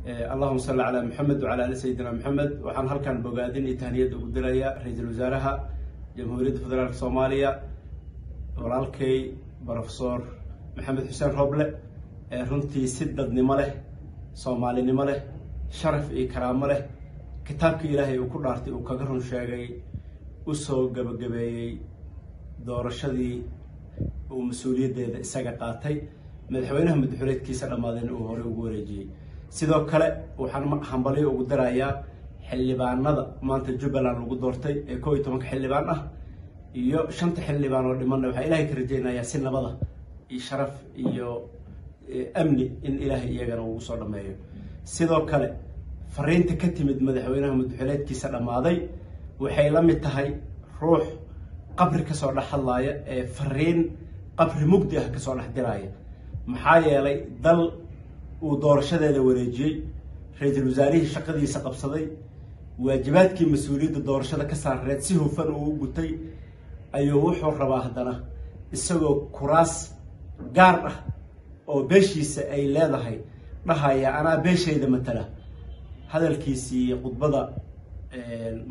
اللهم صل على محمد وعلى آل سيدنا محمد. وحن هلكان بوغادين تهنية وقدرية رئيس الوزراء جمهورية فدرالك سوماليا ورالكي بروفيسور محمد حسين روبله runtii si dadnimo leh Soomaalinimo leh sharaf iyo karaamo leh kitaabka Ilaahay uu ku dhaartay uu kaga run sheegay u soo gabagabeeyay doorashadii uu mas'uuliyadeeda isaga qaatay madaxweynaha madaxweynaadkiisa dhamaadeen uu hore ugu wareejiyay sidoo kale waxaan hambaliyo ugu darayaa xildhibaanada maanta Jubbaland lagu doortay ee 12 xildhibaan ah iyo 5 xildhibaan oo dhiman waxa Ilaahay ka rajaynayaa si nabada iyo sharaf iyo amni in Ilaahay iyagana uu soo dhameeyo sidoo kale fariinta ka timid madaxweynaha madaxweynaadkiisa dhamaaday waxay la mid tahay ruux qabri ka soo dhaxlaaya ee fariin qabri mugdi ah ka soo dhaxdiraya maxaa yeelay dal uu doorashadeeda wareejiyay ra'iisul wasaarihii shaqadiisa qabsaday waajibaadkii mas'uuliyadda doorashada ka saareed si hufan uu gutay ayuu wuxuu rabaa hadana isagoo kuraas gaar ah oo beeshiisa ay leedahay dhahaya ana beeshayda matala hadalkiisii khudbada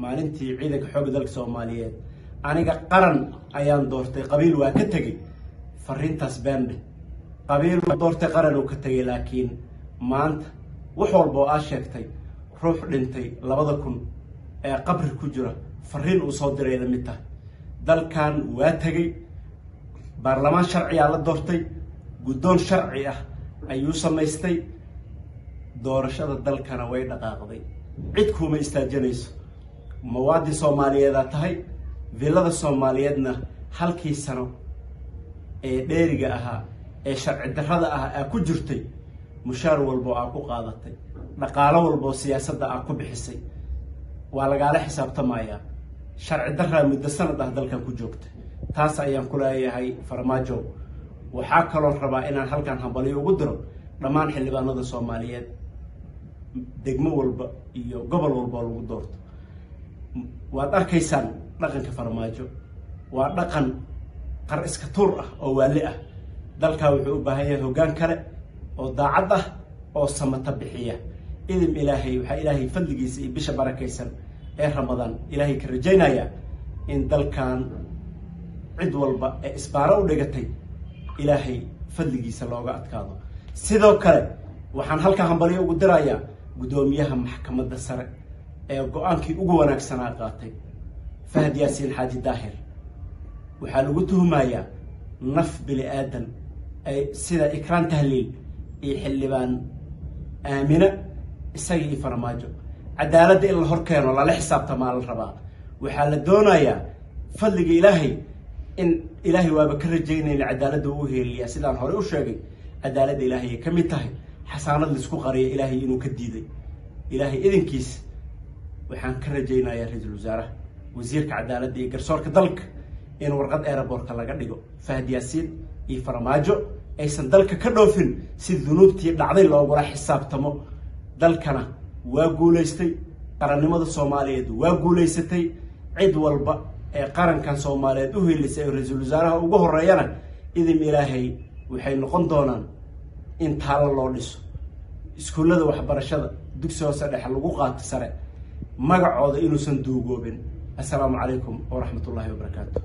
maalintii ciidanka xoogga dalka Soomaaliyeed aniga qaran ayaan doortay qabiil waa ka tagay fariintaas bande qabiil doortay qaran oo ka tagay laakiin maanta wax walba oo sheegtay ruux dhintay 2000 ee qabri ku jira fariin uu soo diray la mid tahay dalkan waa tagay baarlamaan sharci ah la doortay guddoon sharci ah ayuu samaystay doorashada dalkana way dhaqaaqday cid kuma istaajinayso muwaadin Soomaaliyeed tahay vilada Soomaaliyeedna halkii sano ee dheeriga ahaa ee sharci darrada ah ku jirtay mushaar walba ku qaadatay dhaqaale walba siyaasadda ku bixisay waa laga xisaabtamayaa sharci darra muddo sanad ah dalkan ku joogtay taas ayaan ku leeyahay farmaajo waxa kale oo rabaa inaan halkan hambaliyo ugu diro dhamaan xildhibaanada Soomaaliyeed degmo walba iyo gobol walba lagu doorto waad arkaysaan dhaqanka farmaajo waa dhaqan qar iska tuur ah oo waali ah dalka wuxuu u baahan yahay hoggaan kale oo daacad ah oo samata bixiya idin Ilaahay waxa Ilaahay fadligiisa iyo bisha barakaysan ee Ramadaan Ilaahay ka rajaynaya in dalkan cid walba ee isbaaro u dhigatay Ilaahay fadligiisa looga adkaado sidoo kale waxaan halka hambaliyo ugu dirayaa gudoomiyaha maxkamadda sare ee go'aankii ugu wanaagsanaa qaatay Fahad Yaasiin Xaaji Daahir waxa lagu tuhmayaa naf bili aadan ay sida ikraan tahliil iyo xildhibaan aamina isagii farmaajo cadaaladda in la horkeeno la xisaabtama la rabaa waxa la doonayaa fadliga Ilaahay in Ilaahay waaba ka rajaynayna cadaaladda uu heeliya sidaan hore u sheegay cadaaladda Ilaahay ka mid tahay xasaanad la isku qariyo Ilaahay inuu ka diiday Ilaahay idinkiis waxaan ka rajaynayaa ra'iisul wasaaraha wasiirka cadaaladda iyo garsoorka dalka in warqad airport laga dhigo Fahad Yaasiin iyo farmaajo aysan dalka ka dhoofin si dunuubtii dhacday loogu xisaabtamo dalkana waa guuleystay qarannimada Soomaaliyeed waa guuleysatay cid walba ee qarankan Soomaaliyeed u helisay ra'iisul wasaaraha ugu horeeyana idin Ilaahay waxay noqon doonaan in taalo loo dhiso iskuulada waxbarashada dugsi hoose dhexe lagu qaato sare magacooda inuusan duugoobin. Assalaamu calaykum wa rahmatullahi wa barakaatuh.